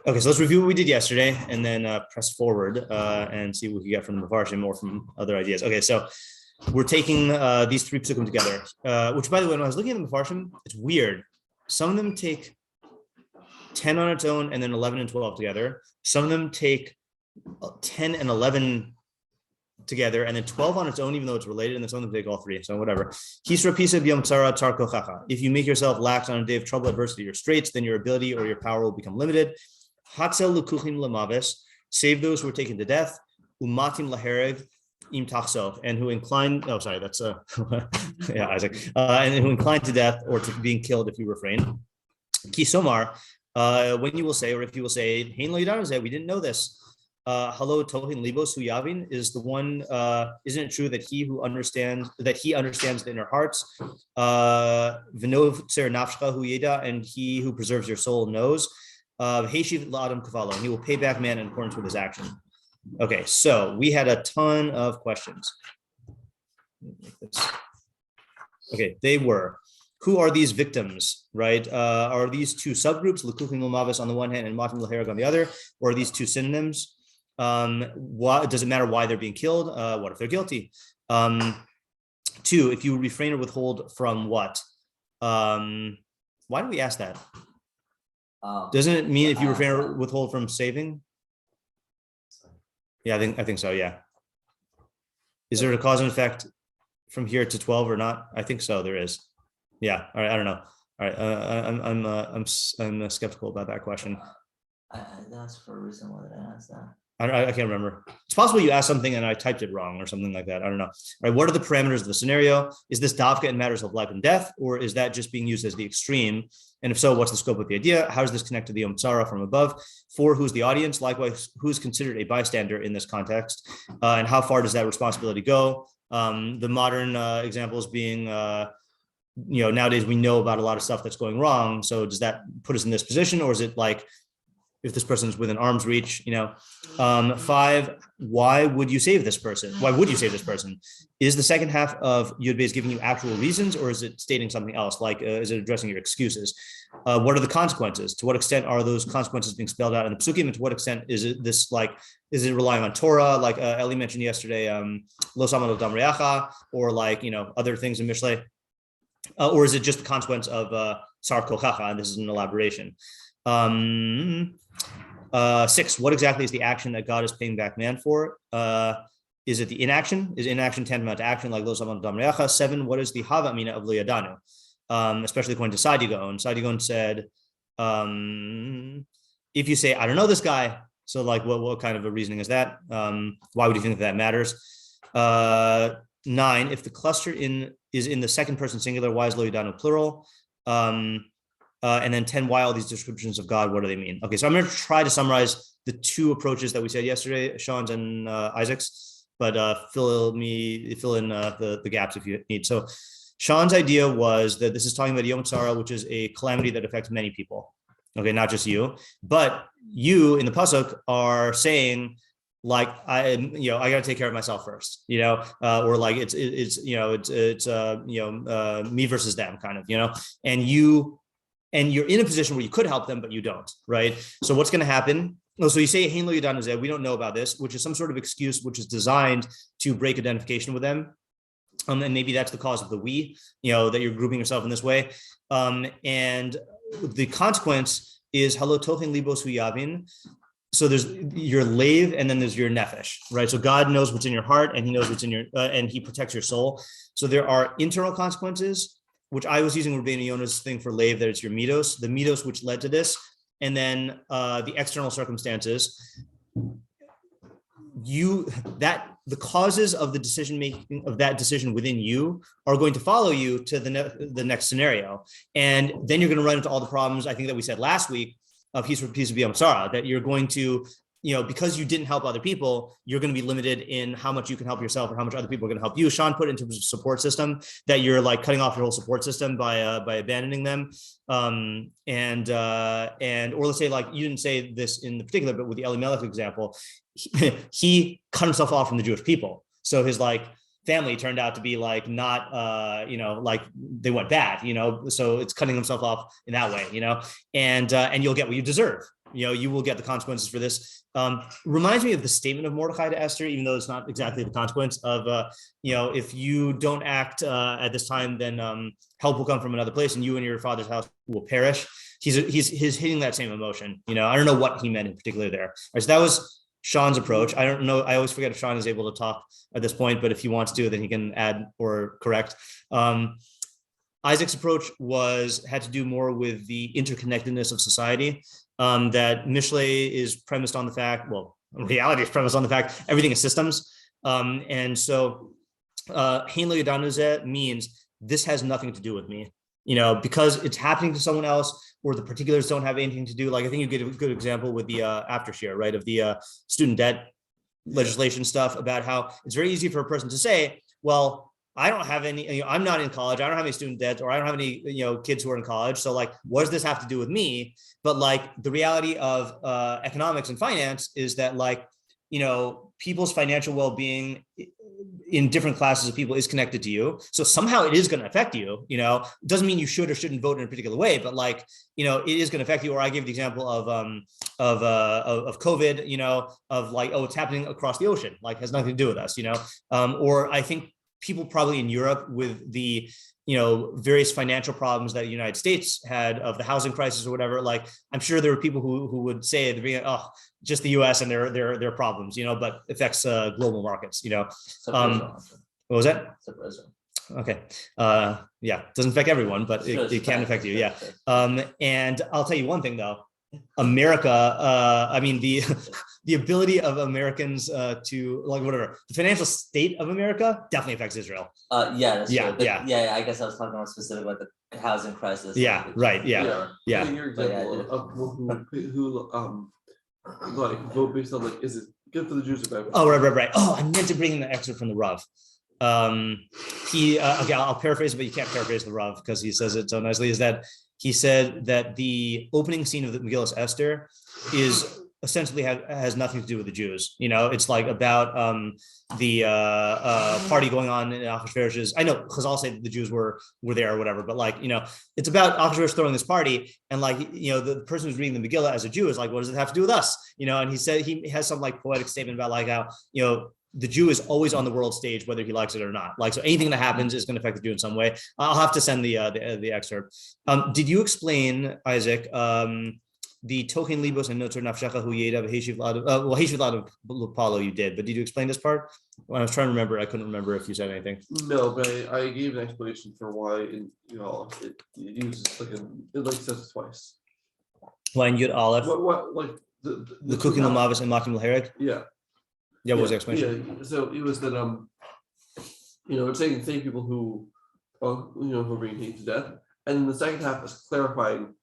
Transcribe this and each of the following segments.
Okay, so let's review what we did yesterday and then press forward and see what we get from the meforshim or from other ideas. Okay, so we're taking these three pesukim together, which, by the way, when I was looking at the meforshim, it's weird. Some of them take 10 on its own and then 11 and 12 together. Some of them take 10 and 11 together and then 12 on its own, even though it's related, and then some of them take all three. So whatever. If you make yourself lax on a day of trouble, adversity, or straits, then your ability or your power will become limited. Save those who are taken to death. Umatim laherev im tachsov, and who incline. Oh, sorry, that's yeah, Isaac. And who incline to death or to being killed if you refrain. Kisomar, when you will say, or if you will say, Hein lo yadanu, we didn't know this. Hello, tohin libos hu yavin, is the one. Isn't it true that he understands the inner hearts? V'nov tzer nafshcha hu yeda, and he who preserves your soul knows. Heishiv la'adam kavalo, he will pay back man in accordance with his action. Okay, so we had a ton of questions. Okay, they were, who are these victims, right? Are these two subgroups, L'kuchim l'mavis on the one hand and Matim l'hereg on the other, or are these two synonyms? What does it matter why they're being killed? What if they're guilty? Two, if you refrain or withhold from what? Why do we ask that? Doesn't it mean if you refrain or withhold from saving? Yeah, I think so. Yeah. Is there a cause and effect from here to 12 or not? I think so. There is. Yeah. All right. I don't know. All right. I'm skeptical about that question. That's for a reason why did I ask that? I can't remember. It's possible you asked something and I typed it wrong or something like that. I don't know. All right. What are the parameters of the scenario? Is this davka in matters of life and death, or is that just being used as the extreme? And if so, what's the scope of the idea? How does this connect to the Yom Tzara from above? 4, who's the audience? Likewise, who's considered a bystander in this context? And how far does that responsibility go? The modern examples being, nowadays we know about a lot of stuff that's going wrong. So does that put us in this position, or is it like, if this person is within arm's reach, 5, why would you save this person? Why would you save this person? Is the second half of Yud Beis giving you actual reasons, or is it stating something else? Like, is it addressing your excuses? What are the consequences? To what extent are those consequences being spelled out in the pesukim? And to what extent is it is it relying on Torah? Like Eli mentioned yesterday, lo samad dam reacha, or other things in Mishlei? Or is it just the consequence of sar kochacha? And this is an elaboration. 6, what exactly is the action that God is paying back man for? Is it the inaction? Is inaction tantamount to action, like lo samad dam reacha? 7, what is the hava mina of lo yadanu? Especially according to Sadigon. Sadigon said, if you say, I don't know this guy, so what kind of a reasoning is that? Why would you think that matters? 9, if the cluster is in the second person singular, why is lo yadanu plural? And then 10, why all these descriptions of God? What do they mean? Okay, so I'm going to try to summarize the 2 approaches that we said yesterday, Sean's and Isaac's, but fill in the gaps if you need. So Sean's idea was that this is talking about Yom Tzara, which is a calamity that affects many people. Okay, not just you, but you in the pasuk are saying, I got to take care of myself first, or it's me versus them kind of, and you're in a position where you could help them, but you don't, right? So what's going to happen? So you say, Hein lo yadanu, we don't know about this, which is some sort of excuse which is designed to break identification with them. And maybe that's the cause of the we, that you're grouping yourself in this way. And the consequence is, hello tochen libos hu yavin. So there's your lave, and then there's your nefesh, right? So God knows what's in your heart, and he knows what's in your, and he protects your soul. So there are internal consequences, which I was using Rבינו Yona's thing for lave, that it's your midos, the midos which led to this, and then the external circumstances. The causes of the decision making of that decision within you are going to follow you to the next scenario, and then you're going to run into all the problems I think that we said last week of piece of Yom Tzara, that you're going to, because you didn't help other people, you're going to be limited in how much you can help yourself or how much other people are going to help you. Sean put it into a support system, that you're cutting off your whole support system by abandoning them. Or let's say you didn't say this in the particular, but with the Elimelech example, he cut himself off from the Jewish people. So his family turned out to be not, they went bad, so it's cutting himself off in that way, and you'll get what you deserve. you will get the consequences for this. Reminds me of the statement of Mordecai to Esther, even though it's not exactly the consequence of, if you don't act at this time, then help will come from another place, and you and your father's house will perish. He's hitting that same emotion. I don't know what he meant in particular there. All right, so that was Sean's approach. I don't know. I always forget if Sean is able to talk at this point, but if he wants to, then he can add or correct. Isaac's approach had to do more with the interconnectedness of society. That Mishlei is premised on the fact, reality is premised on the fact everything is systems. And so Hein lo yadanu zeh means this has nothing to do with me, because it's happening to someone else, or the particulars don't have anything to do. Like, I think you get a good example with the after shiur, right, of the student debt legislation stuff, about how it's very easy for a person to say, well, I don't have any, I'm not in college, I don't have any student debt, or I don't have any, kids who are in college. So like, what does this have to do with me? But like, the reality of economics and finance is that like, people's financial well-being in different classes of people is connected to you. So somehow it is going to affect you. It doesn't mean you should or shouldn't vote in a particular way, but like, it is going to affect you. Or I gave the example of COVID, of like, oh, it's happening across the ocean, like has nothing to do with us, or I think people probably in Europe with the, various financial problems that the United States had of the housing crisis or whatever, like, I'm sure there were people who would say at the beginning, oh, just the US and their problems, but affects global markets, what was that? Okay. Yeah, doesn't affect everyone, but it can affect you. Yeah. And I'll tell you one thing though, America, the ability of Americans to like whatever, the financial state of America definitely affects Israel. Yeah, that's Yeah, true. But yeah. I guess I was talking more specific about the housing crisis. Yeah, right. Yeah. Yeah. Your example of who like vote based on like, is it good for the Jews or bad? Oh, right. Oh, I meant to bring in the excerpt from the Rav. Okay, I'll paraphrase it, but you can't paraphrase the Rav because he says it so nicely. Is that he said that the opening scene of the Megillah Esther is essentially has nothing to do with the Jews. It's like about the party going on in Achashverosh's. I know Chazal say that the Jews were there or whatever, but like, it's about Achashverosh throwing this party, and like, the person who's reading the Megillah as a Jew is like, what does it have to do with us? And he said he has some like poetic statement about like how, the Jew is always on the world stage, whether he likes it or not. Like, so anything that happens is going to affect the Jew in some way. I'll have to send the excerpt. Did you explain, Isaac, the token libos and notor nafshecha hu yeda v'heshiv lado lupalo? You did, but did you explain this part? When I was trying to remember, I couldn't remember if you said anything. No, but I gave an explanation for why it uses it says it twice. Why in Yud Aleph? What like the cooking lamavis and makim l'hereg? Yeah. Yeah, what was the explanation? Yeah, so it was that it's saying thank people who who are being hated to death, and then the second half is clarifying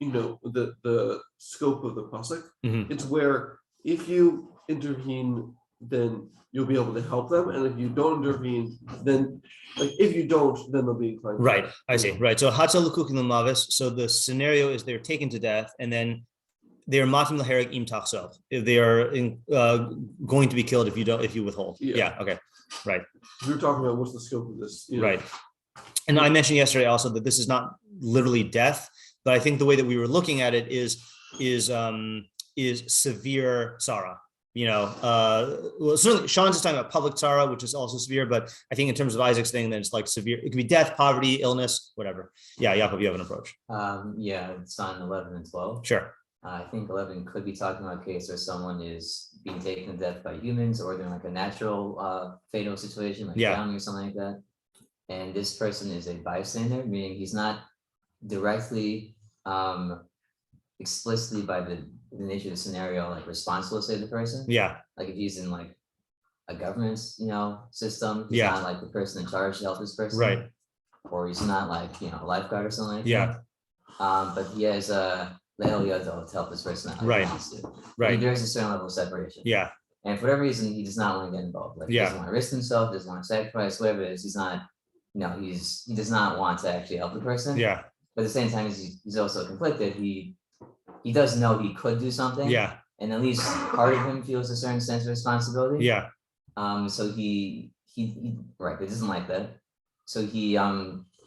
the scope of the pasuk. Mm-hmm. It's where if you intervene, then you'll be able to help them, and if you don't intervene, then then they'll be inclined. Right, I see. Right, so hatzal l'kukin l'mavis. So the scenario is they're taken to death, and then they're matim l'hereg im tachsel. If they are going to be killed if you withhold. Yeah. Okay. Right. We were talking about what's the scope of this. Right. And I mentioned yesterday also that this is not literally death, but I think the way that we were looking at it is severe tzara. Well, certainly Sean's just talking about public tzara, which is also severe, but I think in terms of Isaac's thing, then it's like severe. It could be death, poverty, illness, whatever. Yeah, Yaakov, you have an approach. It's on 11 and 12. Sure. I think 11 could be talking about a case where someone is being taken to death by humans, or they're like a natural fatal situation, like drowning or something like that. And this person is a bystander, meaning he's not directly, explicitly by the nature of the scenario, like responsible to save the person. Yeah. Like if he's in like a government, system, he's not like the person in charge to help this person. Right. Or he's not like, a lifeguard or something like that. But he has a to help this person out. Right. Right. There's a certain level of separation. Yeah. And for whatever reason, he does not want to get involved. Like he doesn't want to risk himself, doesn't want to sacrifice, whatever it is. He's not, he does not want to actually help the person. Yeah. But at the same time, he's also conflicted. He does know he could do something. Yeah. And at least part of him feels a certain sense of responsibility. Yeah. So he right, he doesn't like that. So he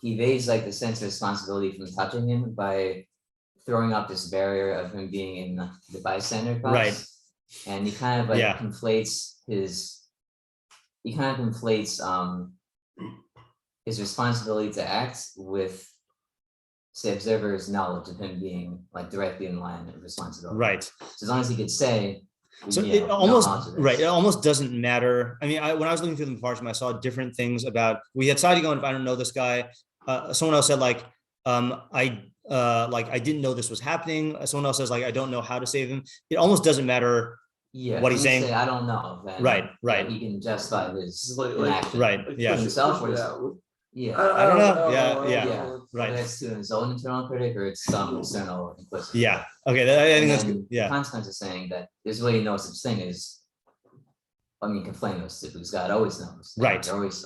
evades like the sense of responsibility from touching him by throwing up this barrier of him being in the bystander class. Right. And he kind of like conflates his responsibility to act with, say, observer's knowledge of him being like directly in line of responsibility. Right. So as long as he could say, so it almost it almost doesn't matter. I mean, when I was looking through the meforshim, I saw different things about. We had Sadi going, if I don't know this guy. Someone else said like, I didn't know this was happening. Someone else says like, I don't know how to save him. It almost doesn't matter. Yeah, what he's saying. Say, I don't know. Then, right. He can justify his Like, inaction. Right. Yeah. Himself. Yeah. I don't know. Yeah. Right. Whether it's to his own internal critic or it's some external implicit. Yeah. Okay. I think that's good. Yeah. The consequence of saying that there's really no such thing as, I mean, conflate those two because God always knows. Right. Always.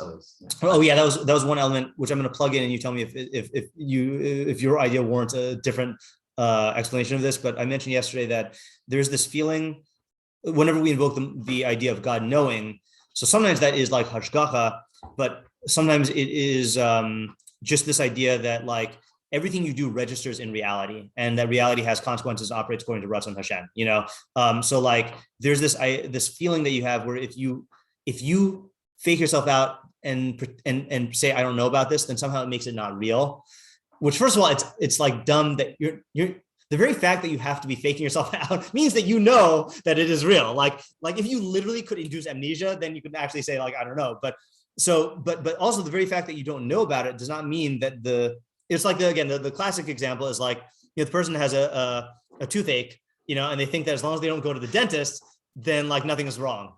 Oh yeah, that was one element which I'm going to plug in, and you tell me if your idea warrants a different explanation of this. But I mentioned yesterday that there's this feeling whenever we invoke the idea of God knowing. So sometimes that is like hashgacha, but sometimes it is just this idea that like everything you do registers in reality, and that reality has consequences, operates according to Ratzon Hashem. So like there's this feeling that you have where if you fake yourself out and say I don't know about this, then somehow it makes it not real. Which first of all, it's like dumb that you're the very fact that you have to be faking yourself out means that you know that it is real. Like if you literally could induce amnesia, then you could actually say like I don't know. But also the very fact that you don't know about it does not mean that it's like the classic example is like the person has a toothache, and they think that as long as they don't go to the dentist, then like nothing is wrong,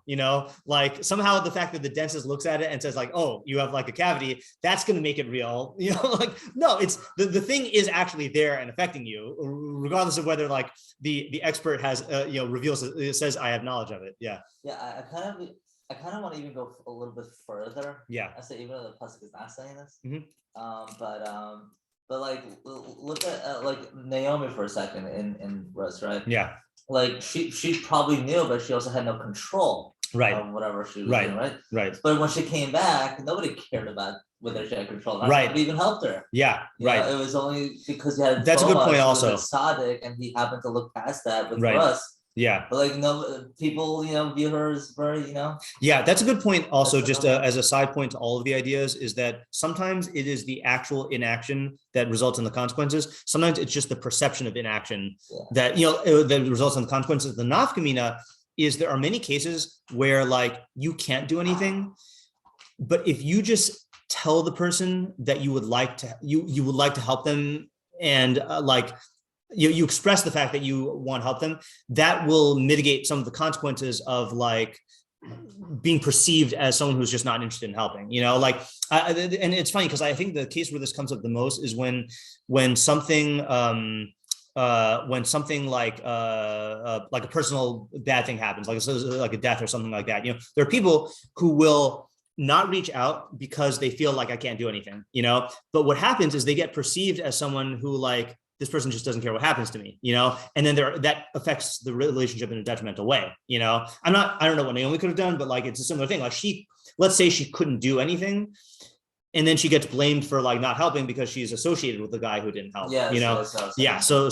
like somehow the fact that the dentist looks at it and says like, oh, you have like a cavity, that's going to make it real, like, no, it's the thing is actually there and affecting you, regardless of whether like the expert has, says I have knowledge of it. Yeah. Yeah. I kind of want to even go a little bit further. Yeah. I say even though the pasuk is not saying this, Mm-hmm. but like look at like Naomi for a second in Russ, right? Yeah. Like she probably knew, but she also had no control. Right. Of whatever she was Right. doing, right? Right. But when she came back, nobody cared about whether she had control. Right. Nobody even helped her. Yeah. Right. It was only because he had. That's a good point also. Tzaddik, and he happened to look past that with Right. Russ. Yeah. But like no people, view her as very, Yeah, that's a good point. Also, just as a side point to all of the ideas is that sometimes it is the actual inaction that results in the consequences. Sometimes it's just the perception of inaction that that results in the consequences. The nafkamina is there are many cases where like you can't do anything, but if you just tell the person that you would like to you would like to help them and you express the fact that you want to help them, that will mitigate some of the consequences of like being perceived as someone who's just not interested in helping, and it's funny because I think the case where this comes up the most is when something like a personal bad thing happens, like a death or something like that. There are people who will not reach out because they feel like I can't do anything, but what happens is they get perceived as someone who like, this person just doesn't care what happens to me, and then that affects the relationship in a detrimental way. I don't know what Naomi could have done, but like, it's a similar thing. Like let's say she couldn't do anything and then she gets blamed for like not helping because she's associated with the guy who didn't help, Yeah. So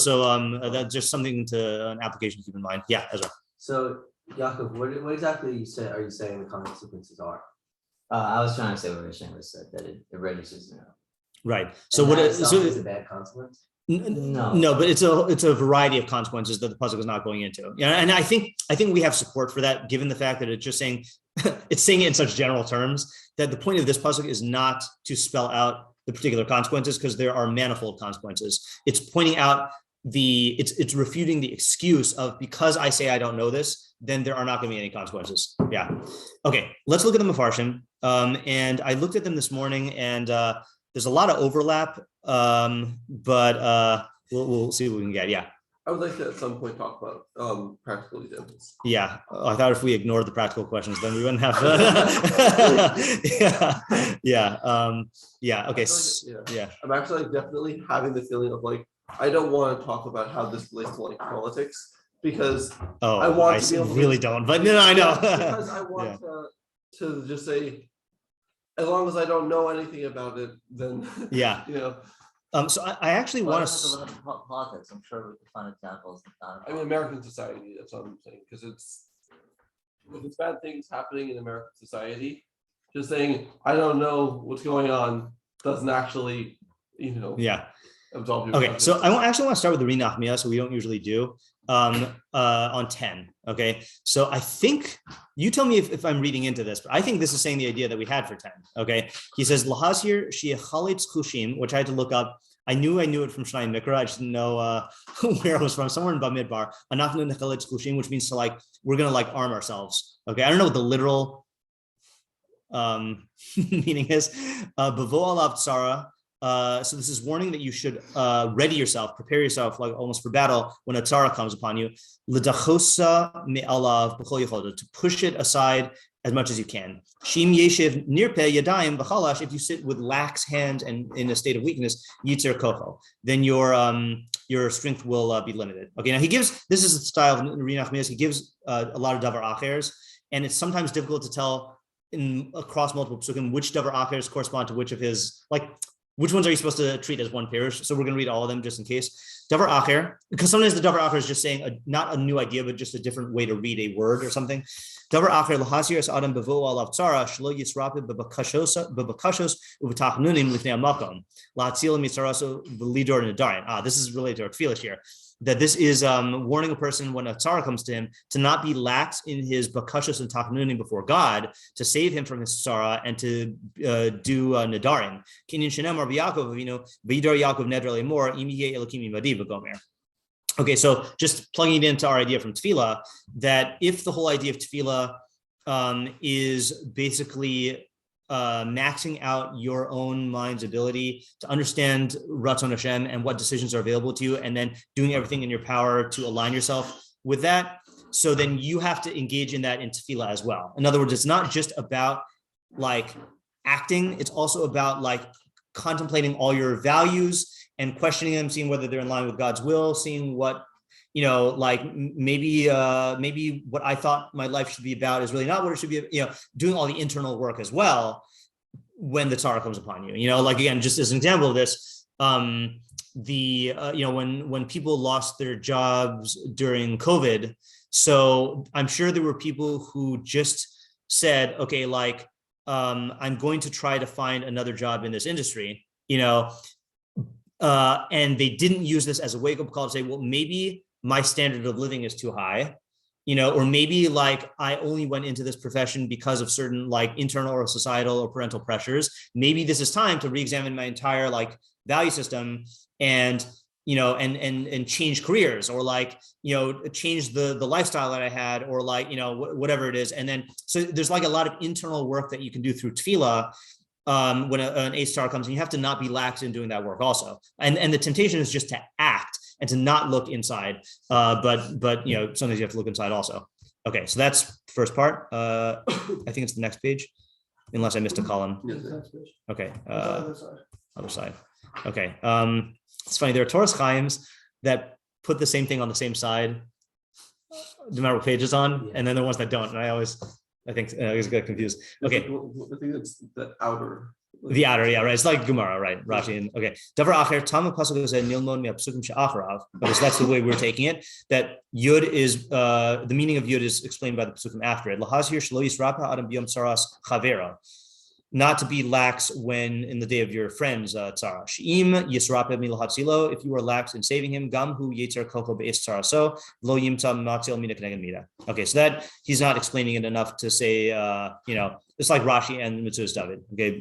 that's just something to an application to keep in mind. Yeah. Ezra. So Yaakov, what exactly are you saying the consequences are? I was trying to say what Rishon said, that it registers now. Right. So and what is a bad consequence? No, but it's a variety of consequences that the pasuk is not going into. And I think we have support for that, given the fact that it's just saying it's saying it in such general terms that the point of this pasuk is not to spell out the particular consequences because there are manifold consequences. It's pointing out it's refuting the excuse of because I say I don't know this, then there are not going to be any consequences. Yeah. Okay, let's look at the meforshim. And I looked at them this morning, and there's a lot of overlap, but we'll see what we can get. Yeah. I would like to at some point talk about practical examples. Yeah, I thought if we ignored the practical questions, then we wouldn't have. Yeah. Okay. Yeah. I'm actually definitely having the feeling of like I don't want to talk about how this relates to like politics because I want to be able really don't. But no, I know. Because I want to just say, as long as I don't know anything about it, then So I actually Well, want I don't have to. to look at politics. I'm sure we can find examples. I mean, American society, that's what I'm saying, because if it's bad things happening in American society, just saying, I don't know what's going on, doesn't actually, Yeah. absolve you. Okay, so I actually want to start with the Nachmiash, so we don't usually do on 10. Okay, so I think you tell me if I'm reading into this, but I think this is saying the idea that we had for 10. Okay, he says lahazir shiachalitz chushim, which I had to look up. I knew it from Shnai Mikra. I just didn't know where it was from. Somewhere in Bamidbar. Anachnu nechalitz chushim, which means to we're gonna arm ourselves. Okay, I don't know what the literal meaning is. Bavo alav tzara. So this is warning that you should ready yourself, prepare yourself almost for battle when a tzara comes upon you. L'dachosa me'alav b'chol yichol, to push it aside as much as you can. Shim yeshiv nirpe yadayim b'chalash, if you sit with lax hands and in a state of weakness, yitzer kocho, then your strength will be limited. Okay, now this is the style of נחmiash. He gives a lot of davar achers, and it's sometimes difficult to tell across multiple pesukim which davar achers correspond to which of his, which ones are you supposed to treat as one parish? So we're going to read all of them just in case. Davar acher, because sometimes the davar acher is just saying not a new idea, but just a different way to read a word or something. Davar acher lahasir es adam bevo alav tzara shlo yisrapid bebakashos ubetachnunim lifnei amakom lahatzil mitzaraso v'lidor nedarim. This is related to our tefillah here. That this is warning a person when a tzara comes to him to not be lax in his bakashos and tachnunim before God, to save him from his tzara and to do nedarim. Kinyan shenemar b'Yaakov Revino v'yidar Yaakov nedar le'mor im yeh elokim imadi v'gomer. Okay, so just plugging it into our idea from tefillah, that if the whole idea of tefillah is basically maxing out your own mind's ability to understand Ratzon Hashem and what decisions are available to you, and then doing everything in your power to align yourself with that. So then you have to engage in that in tefillah as well. In other words, it's not just about acting, it's also about contemplating all your values and questioning them, seeing whether they're in line with God's will, seeing what, maybe what I thought my life should be about is really not what it should be, doing all the internal work as well when the tzara comes upon you. Again, just as an example of this, when people lost their jobs during COVID, so I'm sure there were people who just said, okay, I'm going to try to find another job in this industry, and they didn't use this as a wake-up call to say, well, maybe my standard of living is too high, or maybe I only went into this profession because of certain internal or societal or parental pressures. Maybe this is time to re-examine my entire value system and change careers, or change the lifestyle that I had, or whatever it is. And then so there's a lot of internal work that you can do through tefillah when an A-star comes, and you have to not be lax in doing that work also. And the temptation is just to act and to not look inside. But sometimes you have to look inside also. Okay, so that's the first part. I think it's the next page, unless I missed a column. Okay, other side. Okay, it's funny. There are Torah Chaims that put the same thing on the same side, no matter what page it's on, and then there are ones that don't. And I think I always get confused. Okay, I think it's the outer. The outer, yeah, right. It's like Gemara, right? Rashi and okay. Davar acher tam pasuk said nilmon mi pesukim she'acharav, because that's the way we're taking it. That yud is the meaning of yud is explained by the pesukim after it. Lahazir shelo yisrapa adam biyom tzaras chavera, not to be lax when in the day of your friend's tzara. She'im yisrapa milahatzilo, if you are lax in saving him, gam hu yetzer koko be'is tzara, so lo yimta matzil mina keneged mida. Okay, so that he's not explaining it enough to say, it's like Rashi and Mitzvahs David. Okay,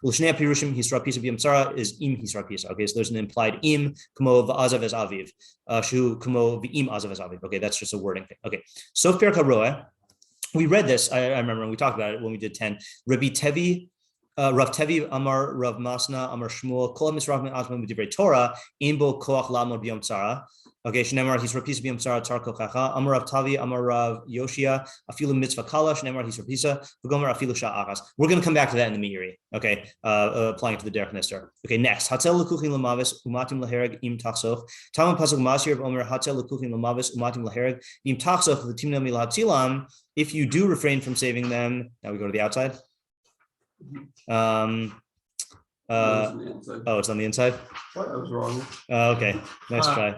L'shnei pirushim hisra pisa b'yom tzara is im hisra pisa. Okay, so there's an implied im kamo v'azav es aviv, shu kamo v'im azav es aviv. Okay, that's just a wording thing. Okay, sof perek haroeh. We read this. I remember we talked about it when we did 10. Rabbi Tevi, Rav Tevi Amar Rav Masna Amar Shmuel Kol Misrav Min Atman B'Divrei Torah Imbo Koach Lamod B'Yom Tzara. Okay, Shnemar Hisrapisa B'Yom Tzara Tzar Kochacha Amar Rav Tavi Amar Rav Yoshia Afilu Mitzvah Kala Shnemar Hisrapisa V'Gomer Afilu Sha'achas. We're going to come back to that in the meiri. Okay, applying it to the Derech Nester. Okay, next Hatzel Lekuchin Lamavis Umatim Lahereg Im Tachsoch Talmud Pasuk Masir of Omer Hatzel Lekuchin Lamavis Umatim Lahereg Im Tachsoch V'Timna Milatzilam. If you do refrain from saving them, now we go to the outside. It's on the inside. Oh, it's on the inside. What? I was wrong. Okay, nice try.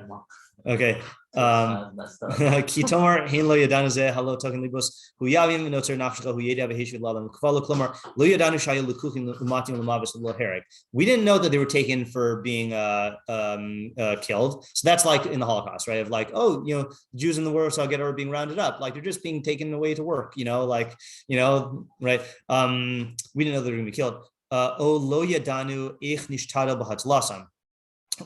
Okay. Messed up. Kitomar hein lo yadanu zeh halo token libos hu yavim noter nafshcha hu yeda v'heshiv lalam kvala klomar lo yadanu shayu lukuchim umatim lamavis lo herek. We didn't know that they were taken for being killed. So that's like in the Holocaust, right? Of like, oh, Jews in the Warsaw Ghetto are being rounded up, like they're just being taken away to work, right? We didn't know they were going to be killed. O lo yadanu ich nishtado b'hatzlasam.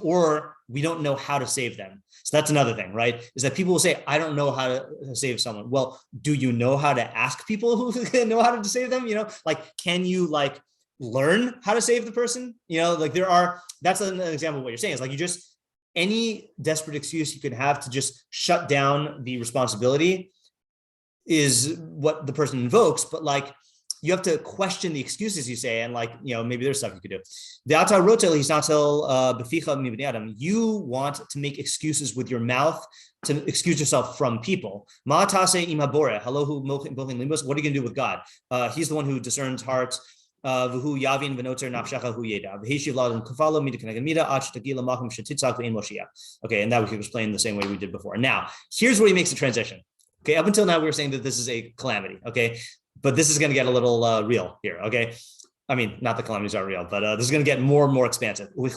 Or we don't know how to save them. So that's another thing, right? Is that people will say, I don't know how to save someone. Well, do you know how to ask people who know how to save them? Can you learn how to save the person? That's an example of what you're saying. Is like any desperate excuse you could have to just shut down the responsibility is what the person invokes, but you have to question the excuses you say, and maybe there's stuff you could do. You want to make excuses with your mouth to excuse yourself from people. What are you going to do with God? He's the one who discerns hearts. Okay, and that we can explain the same way we did before. Now, here's where he makes the transition. Okay, up until now we were saying that this is a calamity. Okay. But this is going to get a little real here, okay? I mean, not the calamities are real, but this is going to get more and more expansive. Okay,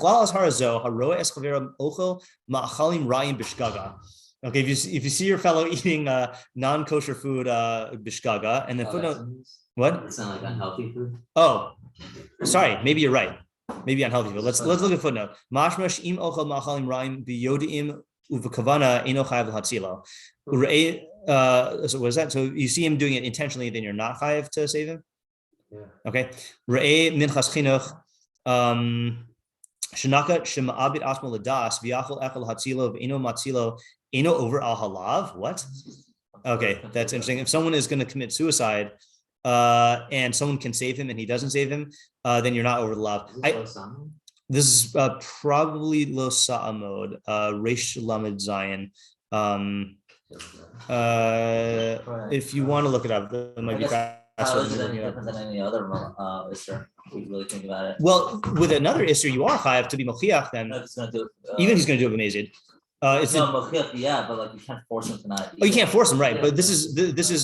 if you see your fellow eating non-kosher food, bishgaga, and then footnote, what? It's not like unhealthy food. Oh, sorry, maybe you're right. Maybe unhealthy food. Let's look at footnote. Mashmash im ochel ma'achalim ra'im biyodim uvekavana eno chayav l'hatzilo. So what is that? So you see him doing it intentionally, then you're not chayav to save him? Yeah. Okay. Re'eh minchas chinuch shenaka shema'abit asmo l'das v'yachol echel hatzilo v'eno matzilo eno over al halav. What? Okay, that's interesting. If someone is going to commit suicide and someone can save him and he doesn't save him, then you're not over the lav. This is probably lo sa'amod, resh lamed zayin. If you want to look it up, that might be faster. How is it any different than any other Isser? If we really think about it. Well, with another Isser, you are chayav to be mochiach. Then He's going to do even he's going to do it amazed. It's mochiach, yeah, but you can't force him to not. Oh, you can't force him, right? But this is This is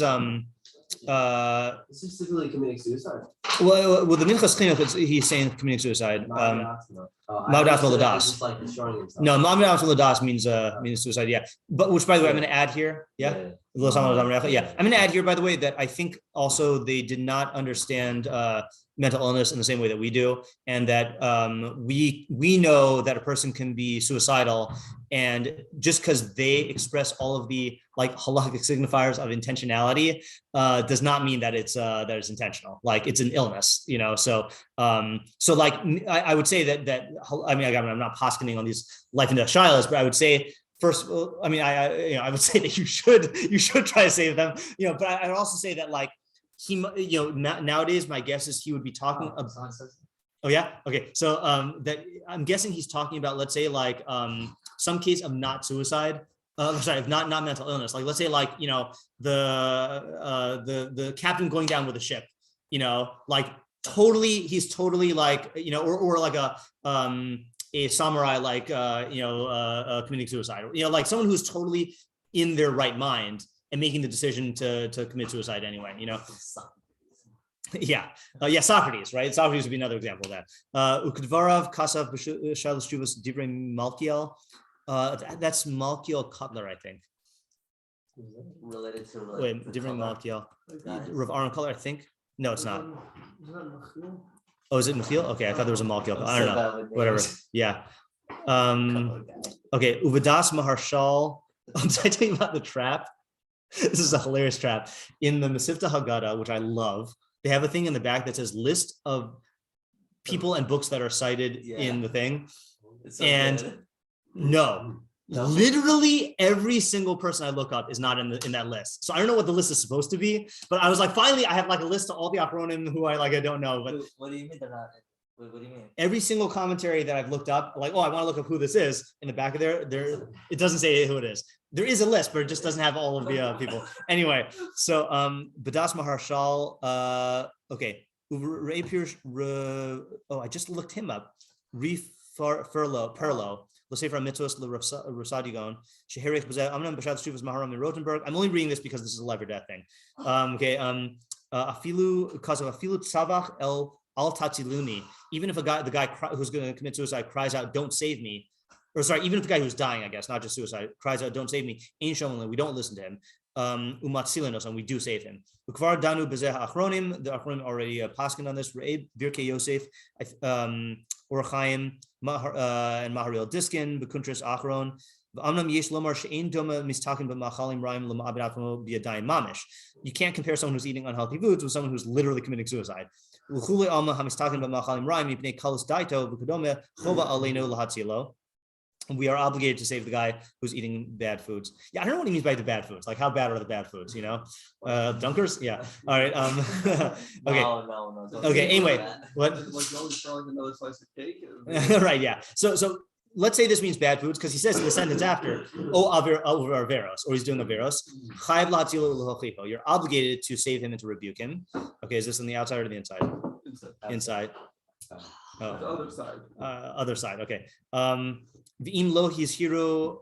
typically committing suicide. Well, the minchas chinuch, he's saying committing suicide. Ma'adas l'das. No, ma'adas l'das means suicide. Yeah, but which, by the way, I'm going to add here. Yeah, I'm going to add here, by the way, that I think also they did not understand mental illness in the same way that we do, and that we know that a person can be suicidal, and just because they express all of the halakhic signifiers of intentionality does not mean that it's intentional. It's an illness, So I would say that I'm not poskening on these life and death shilas, but I would say first, I would say that you should try to save them, But I would also say that he, nowadays my guess is he would be talking about. Oh yeah, okay. So that I'm guessing he's talking about, let's say some case of not suicide. Not mental illness. Let's say the captain going down with a ship. He's totally or a samurai committing suicide. Someone who's totally in their right mind and making the decision to commit suicide anyway. Yeah, Socrates, right? Socrates would be another example of that. Ukdvarav kasav b'shalos shuvas divrei Malkiel. That's Malkiel Cutler, I think. Related to different Malkiel. Rav Aaron Cutler, I think. No, it's not. Oh, is it Michiel? Okay, I thought there was a Malkiel. I don't know. Whatever. Yeah. Okay, Uvadas Maharshal. Did I tell you about the trap? This is a hilarious trap. In the Masifta Haggadah, which I love, they have a thing in the back that says list of people and books that are cited in the thing. No, literally every single person I look up is not in that list. So I don't know what the list is supposed to be, but I was finally I have a list of all the Achronim who I don't know. But what do you mean they're not? What do you mean? Every single commentary that I've looked up, I want to look up who this is. In the back of there, it doesn't say who it is. There is a list, but it just doesn't have all of the people. Anyway, so Badas Maharshal. Okay, I just looked him up. Perlo. L'sefer mitzvos l'Rosadigon. Sheherich b'zeh amnam b'shad shuvas maharam in Rotenberg. I'm only reading this because this is a life or death thing. Afilu because of afilu tzavach el al tatziluni. Even if the guy who's going to commit suicide cries out, "Don't save me," or sorry, even if the guy who's dying, I guess, not just suicide, cries out, "Don't save me," ain't showing. We don't listen to him. Umatzilinos, and we do save him. Ukvar danu bezeh achronim. The achronim already paskin on this. Re'eb Birkei Yosef, Orchaim, and Mahariel Diskin, Bekuntris Achron. Amnam yesh lomar she'ein doma mistakin b'machalim ra'im l'ma'abinatmo b'yadayim mamish. You can't compare someone who's eating unhealthy foods with someone who's literally committing suicide. L'chule alma hamistakin b'machalim ra'im mipnei kalos daito v'kodome chova aleinu l'hatzilo. We are obligated to save the guy who's eating bad foods. Yeah, I don't know what he means by the bad foods. Like, how bad are the bad foods? You know, dunkers. Yeah. All right. Okay. No. Okay. Anyway, what? Like going for like another slice of cake. Right. Yeah. So let's say this means bad foods because he says in the sentence after, over averos, or he's doing averos. Chayav lahatzilo l'hochicho. You're obligated to save him and to rebuke him. Okay. Is this on the outside or the inside? Inside. The other side. Other side. Okay. V'im lo his hero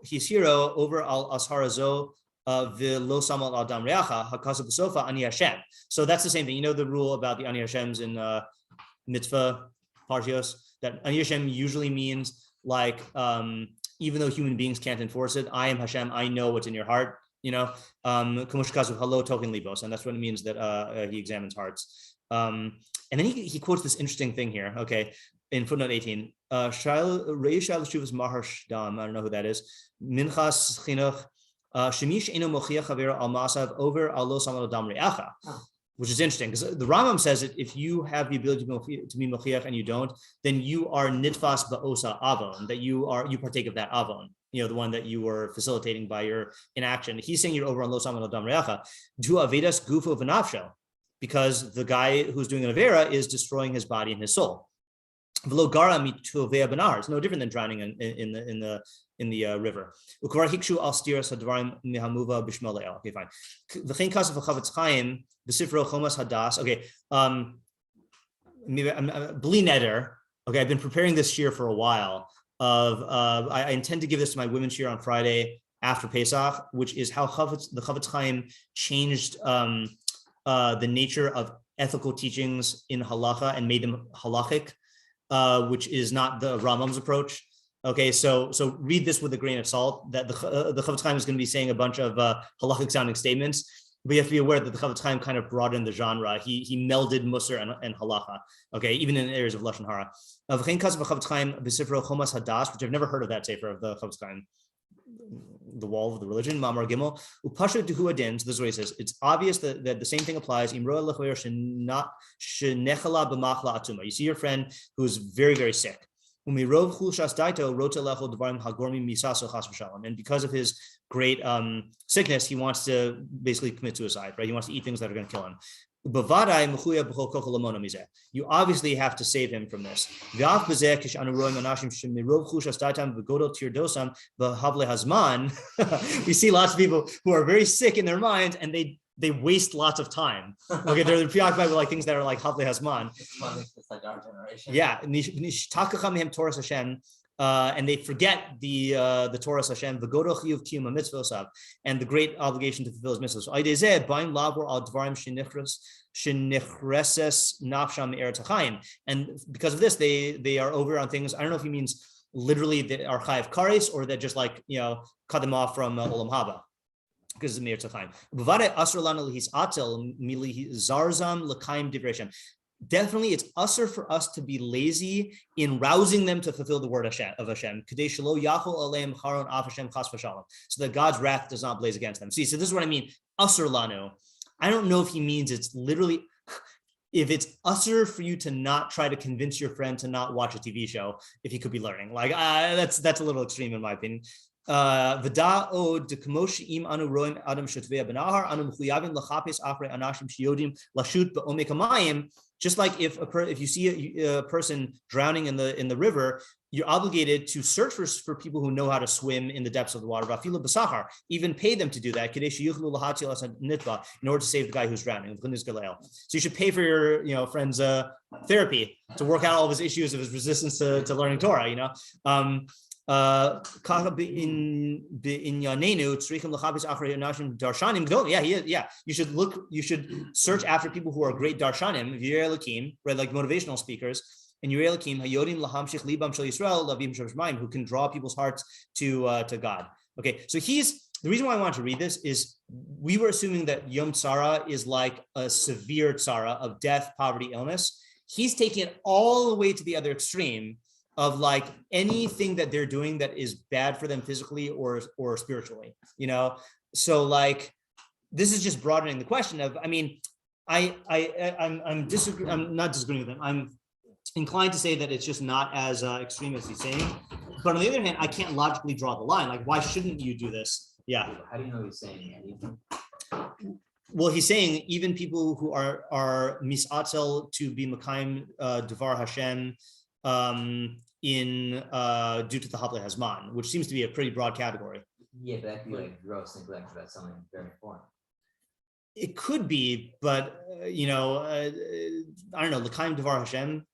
over al asharazo v'lo samal adam reacha hakasav b'sofa ani Hashem. So that's the same thing. You know the rule about the ani Hashems in mitzvah parshios, that ani Hashem usually means like even though human beings can't enforce it, I am Hashem. I know what's in your heart. You know, kamushkazu halo token libos, and that's what it means that he examines hearts. And then he quotes this interesting thing here. Okay. In footnote 18, I don't know who that is. Minchas chinuch shemish eno mochiach havera al masav over al lo samal dam reacha, which is interesting because the Rambam says that if you have the ability to be mochiach and you don't, then you are nitfas ba'osa avon, that you partake of that avon. You know, the one that you were facilitating by your inaction. He's saying you're over on lo samal dam reacha. Du avedas gufo v'nafsho, because the guy who's doing an avera is destroying his body and his soul. It's no different than drowning in the river. Okay, fine. Okay, I've been preparing this shiur for a while. I intend to give this to my women's shiur on Friday after Pesach, which is how the Chavetz Chaim changed the nature of ethical teachings in halacha and made them halachic. Which is not the Rambam's approach. Okay, so read this with a grain of salt. That the Chavetz Chaim is going to be saying a bunch of halachic sounding statements, but you have to be aware that the Chavetz Chaim kind of broadened the genre. He melded Musar and halacha. Okay, even in areas of lashon hara. Which I've never heard of that sefer of the Chavetz Chaim. The wall of the religion, Mamar Gimel, Upasha Duhu Adin. So this is what he says. It's obvious that the same thing applies. You see your friend who's very, very sick. And because of his great sickness, he wants to basically commit suicide, right? He wants to eat things that are going to kill him. You obviously have to save him from this. We see lots of people who are very sick in their minds and they waste lots of time. Okay, they're preoccupied with like things that are like Havle Hazman. It's like our generation. Yeah, and they forget the Torah Hashem, and the great obligation to fulfill his mitzvahs. And because of this, they are over on things. I don't know if he means literally that are chayav kares or that just like cut them off from olam haba. Because it's Meir Tzachayim. Definitely, it's usher for us to be lazy in rousing them to fulfill the word of Hashem, so that God's wrath does not blaze against them. See, so this is what I mean. Usher lanu. I don't know if he means it's literally, if it's usher for you to not try to convince your friend to not watch a TV show if he could be learning. Like that's a little extreme in my opinion. Just like if you see a person drowning in the river, you're obligated to search for people who know how to swim in the depths of the water. Even pay them to do that in order to save the guy who's drowning. So you should pay for your friend's therapy to work out all of his issues of his resistance to learning Torah. You should search after people who are great darshanim, right, like motivational speakers, and who can draw people's hearts to God. Okay, so the reason why I want to read this is we were assuming that Yom Tzara is like a severe tzara of death, poverty, illness. He's taking it all the way to the other extreme of like anything that they're doing that is bad for them physically or spiritually, So like, this is just broadening the question of, I'm not disagreeing with him. I'm inclined to say that it's just not as extreme as he's saying. But on the other hand, I can't logically draw the line. Like, why shouldn't you do this? Yeah. How do you know he's saying anything? Well, he's saying even people who are misatzel to be Makayim Devar Hashem, due to the Haple Hazman, which seems to be a pretty broad category. Yeah, but that could be like gross neglect about something very important. It could be, but I don't know. L'kaim Devar Hashem.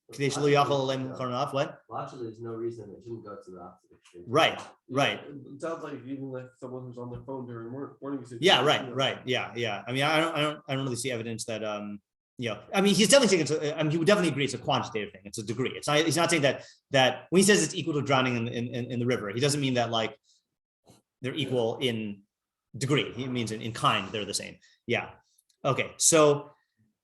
What? Logically, there's no reason it shouldn't go to the opposite extreme. Right. It sounds like even like someone who's on their phone during morning. Yeah. Right. Yeah. I don't really see evidence that he's definitely saying he would definitely agree it's a quantitative thing. It's a degree. He's not saying that when he says it's equal to drowning in the river, he doesn't mean that like they're equal in degree. He means in kind they're the same. Yeah. Okay. So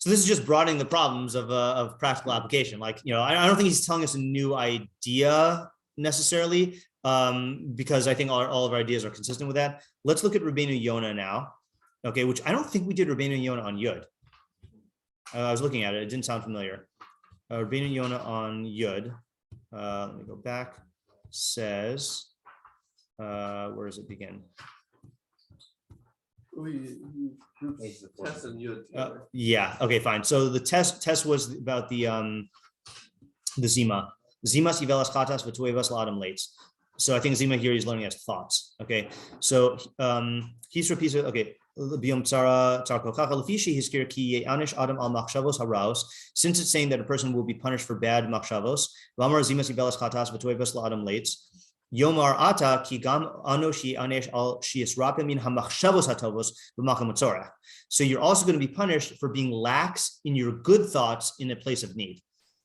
this is just broadening the problems of practical application. Like, I don't think he's telling us a new idea necessarily, because I think all of our ideas are consistent with that. Let's look at Rבינו Yona now. Okay, which I don't think we did Rבינו Yona on Yud. I was looking at it. It didn't sound familiar. Rבינו Yona on Yud. Let me go back. Says, where does it begin? Test and Yud. Yeah. Okay. Fine. So the test was about the Zima. Zimas ivelas chatas v'tuevas la'adam lates. So I think Zima here he's learning as thoughts. Okay. So he's repeated. Okay. Since it's saying that a person will be punished for bad machshavos, Yomar ata ki gam anoshi anesh al shiisrapim min hamachshavos hatovos b'makam tzorah. So you're also going to be punished for being lax in your good thoughts in a place of need.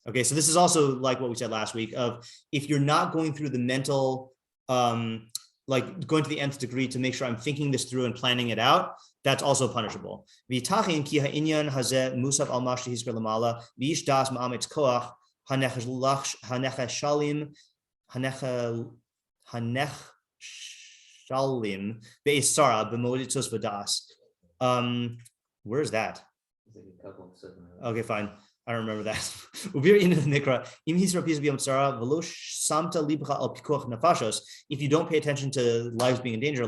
Okay, so this is also like what we said last week of if you're not going through the mental, like going to the nth degree to make sure I'm thinking this through and planning it out, that's also punishable. V'tachin ki ha'inyan hazeh musaf al mashti hizker lamala v'ish das ma'amitz koach hanechashalim Hanech-shalim be'isara b'moditzos v'das. Where is that? Okay, fine. I don't remember that. If you don't pay attention to lives being in danger,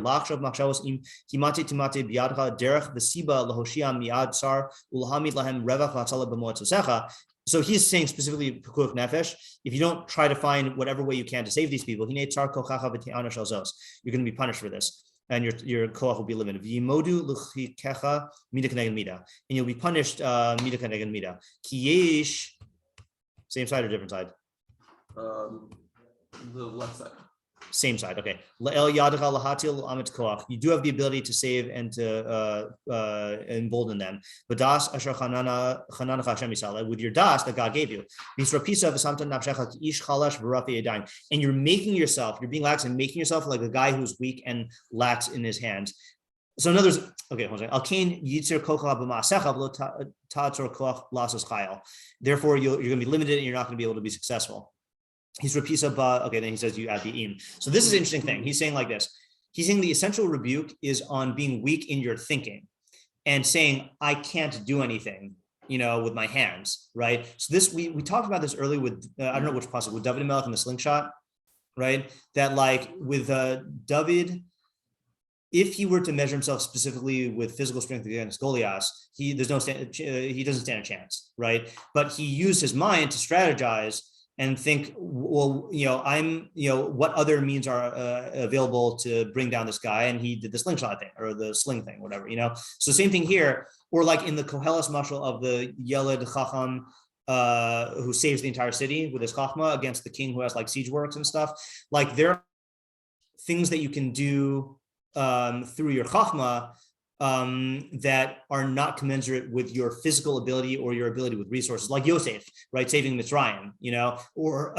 so he's saying specifically pekuach nefesh. If you don't try to find whatever way you can to save these people, you're going to be punished for this, and your koach will be limited. And you'll be punished mida keneged mida. Kiyesh, same side or different side? The left side. Same side, okay. You do have the ability to save and to embolden them. But das asher with your das that God gave you. And you're being lax and making yourself like a guy who's weak and lax in his hands. So in other words, okay, hold on. Therefore, you're going to be limited and you're not going to be able to be successful. He's repisa ba. Okay, then he says you add the im. So this is an interesting thing. He's saying like this. He's saying the essential rebuke is on being weak in your thinking and saying, I can't do anything, with my hands, right? So this, we talked about this earlier with, I don't know which passage, with David Melech and the slingshot, right? That like with David, if he were to measure himself specifically with physical strength against Goliath, he doesn't stand a chance, right? But he used his mind to strategize and think, well, what other means are available to bring down this guy? And he did the slingshot thing or the sling thing, whatever, So same thing here, or like in the Koheles mashal of the Yeled Chacham, who saves the entire city with his chachma against the king who has like siege works and stuff. Like there are things that you can do through your chachma that are not commensurate with your physical ability or your ability with resources, like Yosef, right? Saving Mitzrayim, or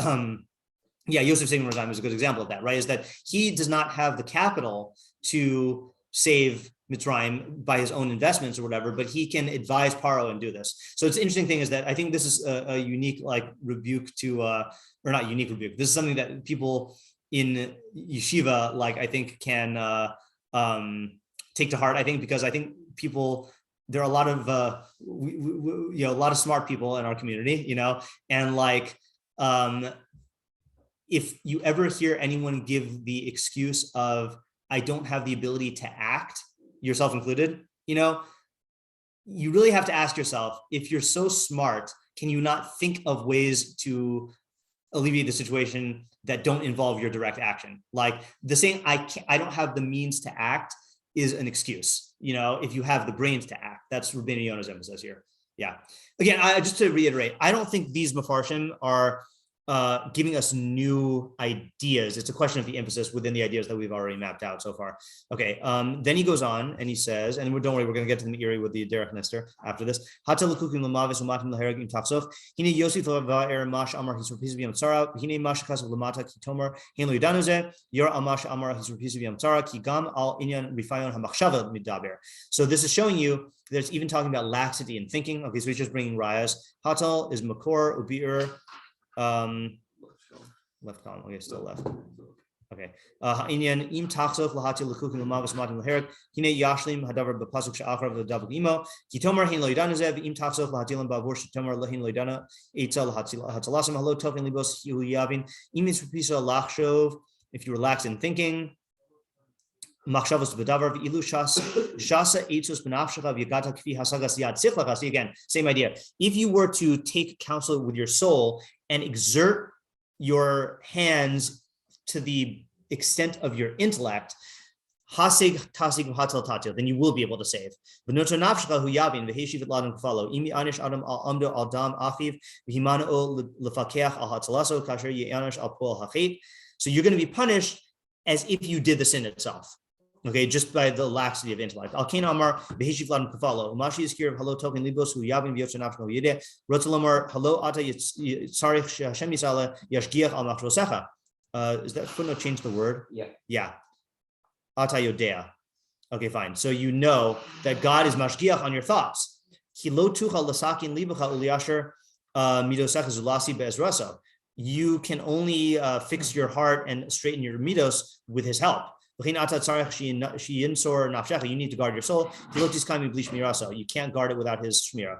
Yosef saving Mitzrayim is a good example of that, right? Is that he does not have the capital to save Mitzrayim by his own investments or whatever, but he can advise Paro and do this. So it's an interesting thing is that I think this is a unique like rebuke to, or not unique rebuke. This is something that people in yeshiva, like I think can take to heart. I think because I think people, there are a lot of a lot of smart people in our community, and like if you ever hear anyone give the excuse of I don't have the ability to act, yourself included, you really have to ask yourself, if you're so smart, can you not think of ways to alleviate the situation that don't involve your direct action? Like the saying, I don't have the means to act is an excuse, if you have the brains to act. That's Rבינו Yona's emphasis here. Yeah. Again, just to reiterate, I don't think these meforshim are giving us new ideas. It's a question of the emphasis within the ideas that we've already mapped out so far. Okay, then he goes on and he says, and don't worry, we're going to get to the meiri with the derech nester after this. Hata l'kukim l'mavis u'matim l'hereg im tachsoch. Hine Yosef va'er mash amar hisrupis v'yam tzara. Hine mash kasav l'mata ki tomer hein lo yidanu ze. Yor al mash amar hisrupis v'yam tzara ki gam al inyan rifayon hamachshava midaber. So this is showing you there's even talking about laxity in thinking. Okay, so he's just bringing rayas. Hatal is makor ubi'er. Left column. Okay, still left. Okay. Inyan im tachsoch lahati l'kukim l'mavos matim l'herek hine yashlim hadavar b'pasuk she'achar v'davuk imo kitomer hein lo yidanu ze v'im tachsoch lahatilim ba'avur shetomer lehin lo yidanu eitzel hatzalasim halo token libos hu yavin im mitzvisa lachshov. If you relax in thinking, machshavos b'davar v'ilu shasa eitzos b'nafshecha v'yagata kfi hasagas yad sichlachas. Again, same idea. If you were to take counsel with your soul and exert your hands to the extent of your intellect, hasig tasig hatal tatil, then you will be able to save. V'noto nafshecha hu yavin v'heshiv et ladon k'falo imi anish adam al amdo al dam achiv v'himano lefakeach al hatzalaso kasher ye'anish al pol hachit. So you're going to be punished as if you did the sin itself. Okay, just by the laxity of intellect. Alkena Amar Beheshiv Ladon Kafalo. Umashi is here of hello token libos who yavin v'yotzer nafshno yede. Rotzelamar hello ata yitzarich Hashem yisala yashgiach al machrosecha. Is that footnote change the word? Yeah. Ata yodea. Okay, fine. So you know that God is mashgiach on your thoughts. Hilo tucha lasakin libacha uliyasher midosecha zulasi be'ezraso. You can only fix your heart and straighten your midos with His help. You need to guard your soul. You can't guard it without His shmira.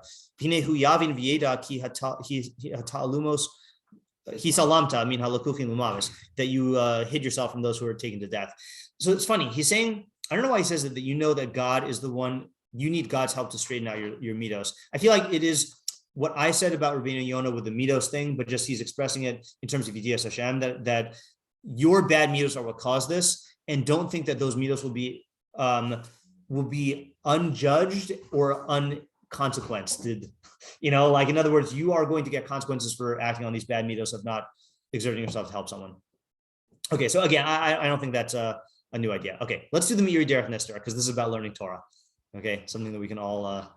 That you hid yourself from those who are taken to death. So it's funny. He's saying, I don't know why he says that you know that God is the one, you need God's help to straighten out your midos. I feel like it is what I said about Rבינו Yona with the midos thing, but just he's expressing it in terms of Yedias Hashem, that your bad midos are what caused this. And don't think that those midos will be unjudged or unconsequenced. Like in other words, you are going to get consequences for acting on these bad midos of not exerting yourself to help someone. Okay, so again, I don't think that's a new idea. Okay, let's do the meiri derech nester because this is about learning Torah. Okay, something that we can all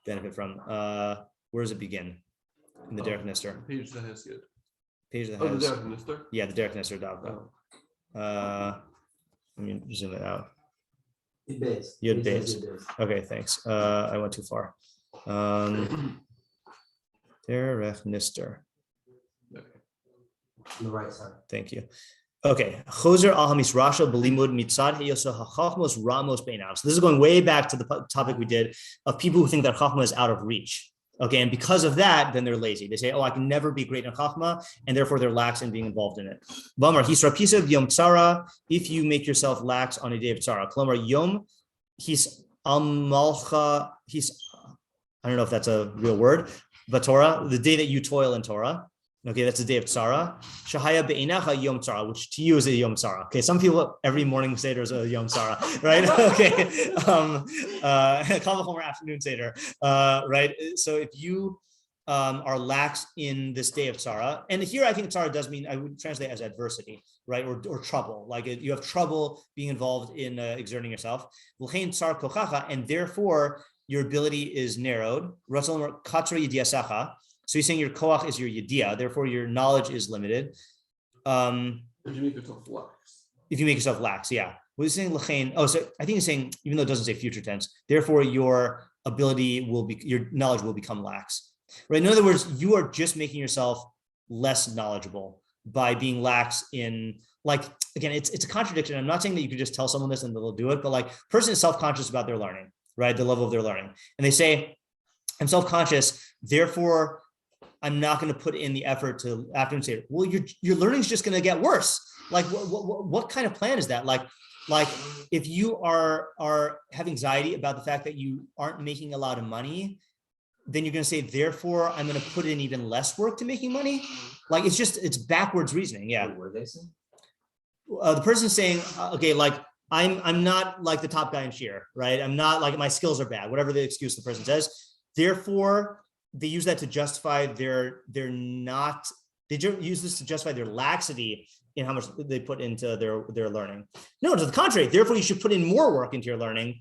benefit from. Where does it begin? In the derech nester. Page that has good. Page that has. The derech nester. Yeah, the derech nester. Let me zoom it out. Yud base. Okay, thanks. I went too far. Derech nister. On the right side. Thank you. Okay. Choser al hamisrasha b'limud mitzad heyoso hachachmos ramos beinav. So this is going way back to the topic we did of people who think that chachma is out of reach. Okay, and because of that, then they're lazy. They say, "Oh, I can never be great in chachma," and therefore they're lax in being involved in it. Vamar hisrapisa yom tzara. If you make yourself lax on a day of tzara, klomar yom his amalcha his. I don't know if that's a real word, but Torah, the day that you toil in Torah. Okay, that's the day of Tzara. Shahaya be'einacha Yom Tzara, which to you is a Yom Tzara. Okay, some people every morning say there's a Yom Tzara, right? Okay, Kal v'chomer afternoon seder, right? So if you are lax in this day of Tzara, and here I think Tzara does mean, I would translate as adversity, right? Or trouble, like you have trouble being involved in exerting yourself. L'chein tzar kochacha, and therefore your ability is narrowed. Ratzon katra yidiasacha. So he's saying your koach is your yediyah, therefore your knowledge is limited. If you make yourself lax. If you make yourself lax, yeah. What he's saying, l'chein. Oh, so I think he's saying, even though it doesn't say future tense, therefore your ability will be, your knowledge will become lax, right? In other words, you are just making yourself less knowledgeable by being lax in, like, again, it's a contradiction. I'm not saying that you could just tell someone this and they'll do it, but like, person is self-conscious about their learning, right? The level of their learning, and they say, I'm self-conscious, therefore I'm not going to put in the effort to after and say, well, your learning is just going to get worse. Like, what kind of plan is that? Like if you are have anxiety about the fact that you aren't making a lot of money, then you're going to say, therefore, I'm going to put in even less work to making money. Like, it's backwards reasoning. Yeah. What were they saying? The person's saying, okay, like I'm not like the top guy in shiur, right? I'm not like, my skills are bad, whatever the excuse the person says. Therefore, they use that to justify they use this to justify their laxity in how much they put into their learning. No, to the contrary. Therefore, you should put in more work into your learning,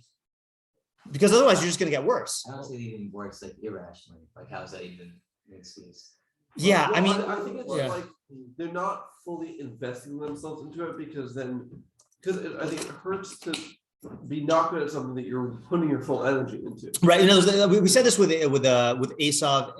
because otherwise you're just going to get worse. I don't see it even works like irrationally. Like, how is that even an excuse? Yeah, Well, I mean, I think it's like they're not fully investing themselves into it, because I think it hurts to be not good at something that you're putting your full energy into. Right. We said this with Esav,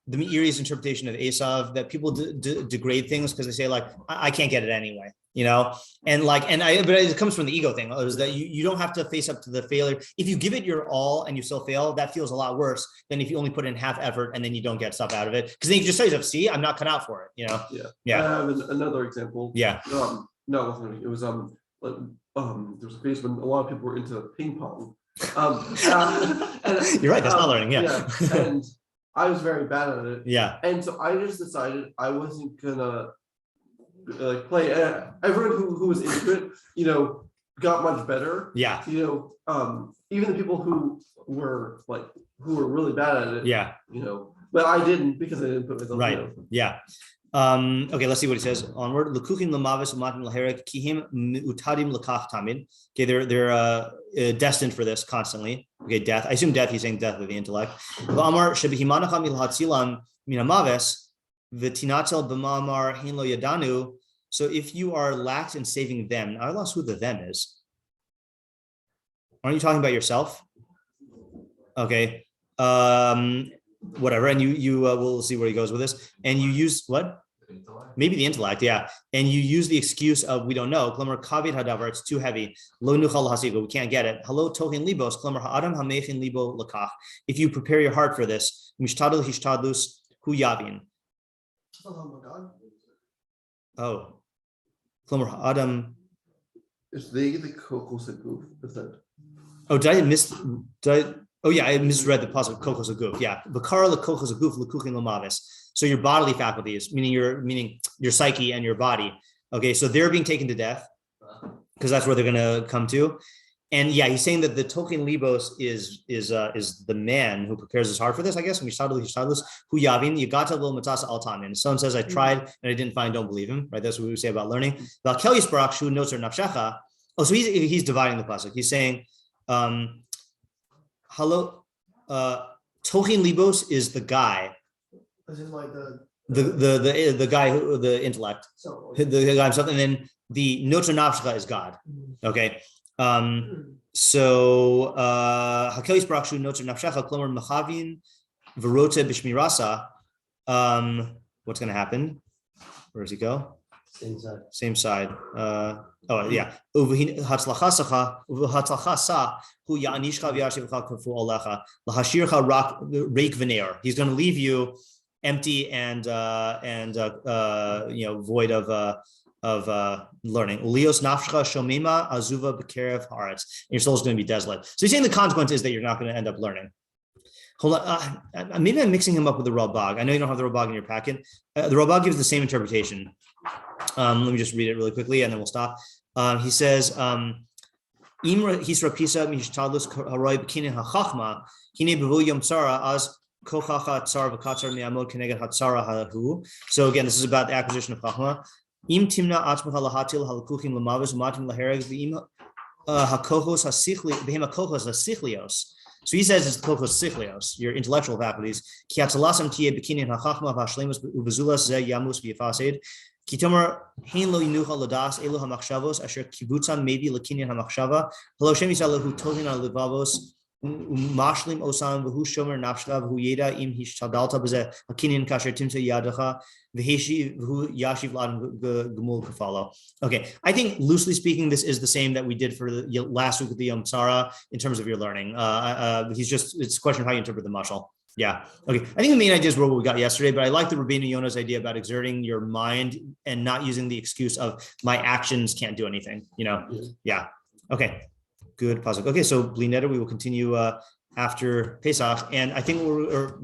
the Meiri's interpretation of Esav, that people degrade things because they say, like, I can't get it anyway, you know, but it comes from the ego thing, is that you don't have to face up to the failure. If you give it your all and you still fail, that feels a lot worse than if you only put in half effort and then you don't get stuff out of it, because then you just say, see, I'm not cut out for it, you know. Yeah. I have another example. Yeah. No, it was there was a phase when a lot of people were into ping pong. You're right, that's not learning. Yeah. And I was very bad at it. Yeah. And so I just decided I wasn't gonna play. Everyone who was into it, got much better. Yeah. Even the people who were really bad at it. Yeah. But I didn't, because I didn't put myself. Right. Yeah. Okay, let's see what he says onward. Okay, they're destined for this constantly. Okay, death. I assume death, he's saying death of the intellect. So if you are lax in saving them, I lost who the them is. Aren't you talking about yourself? Okay. Whatever. And you we'll see where he goes with this. And you use what? Maybe the intellect, yeah. And you use the excuse of, we don't know. Klomer kavit hadavar, it's too heavy. Lo nuchal hasigo, we can't get it. Hello tochen libos. Klomer ha'adam hamechin libo lakach. If you prepare your heart for this, mishtadl hishtadlus hu yavin. Oh, Klomer ha'adam. Is they the kokos aguf? Is that? Oh, oh yeah, I misread the pasuk kokos aguf. Yeah, v'kara lekokos aguf lekuchin lamavis. So your bodily faculties, meaning your psyche and your body. Okay, so they're being taken to death because that's where they're going to come to. And yeah, he's saying that the token libos is the man who prepares his heart for this, I guess. Who yavin yigata lo matasa al tamin. Someone says, I tried and I didn't find, don't believe him. Right, that's what we say about learning. Oh, so he's dividing the pasuk. He's saying, hello, tochen libos is the guy. As in like the guy who the intellect, the guy himself, and then the notra nafshcha is God. Okay, so hakelis brakshu notra nafshcha klomer mechavin v'rote b'shmirasa. What's going to happen? Where does he go? Same side. Oh yeah. Hatzlachasacha v'hatzlachasa hu ya'anishcha v'yashivcha kafu olecha lahashircha reik v'neir. He's going to leave you empty and void of learning. Ulios nafshcha shomema azuva b'kerev haaretz. Your soul is going to be desolate. So he's saying the consequence is that you're not going to end up learning. Hold on. Maybe I'm mixing him up with the Ralbag. I know you don't have the Ralbag in your packet. The Ralbag gives the same interpretation. Let me just read it really quickly and then we'll stop. He says, Imra hisra pisa mishtadlus haroy b'kinin hachachma hine bevu yom tzara as kochacha tzar v'katzar mi'amod keneged hatzara hahu. So again, this is about the acquisition of chachma. Im timna atzmacha lahatil halakuchim lamavis umatim lahereg v'im hakochos hasichli v'hem hakochos hasichlios. So he says it's kochos sichlios, your intellectual faculties. Ki atzalasam tiye b'kinin hachachma v'hashlemus uvezulas ze yamus v'yafased. Kitomar hein lo yinucha lodas elu hamachshavos asher kibutzam maybe lakinyan hamachshava hello shem yisalahu tohin al levavos umashlim osam v'hu shomer nafshla v'hu yeda im hishtadalta b'zeh hakinyan kasher timsa yadacha v'heshi v'hu yashiv ladam gemul kafalo. Okay, I think loosely speaking, this is the same that we did for the last week with the Yom Tzara in terms of your learning. It's a question of how you interpret the mashal. Yeah. Okay. I think the main idea is what we got yesterday, but I like the Rבינו Yona's idea about exerting your mind and not using the excuse of my actions can't do anything, Yeah. Okay. Good. Positive. Okay. So Bli Neder, we will continue after Pesach. And I think we're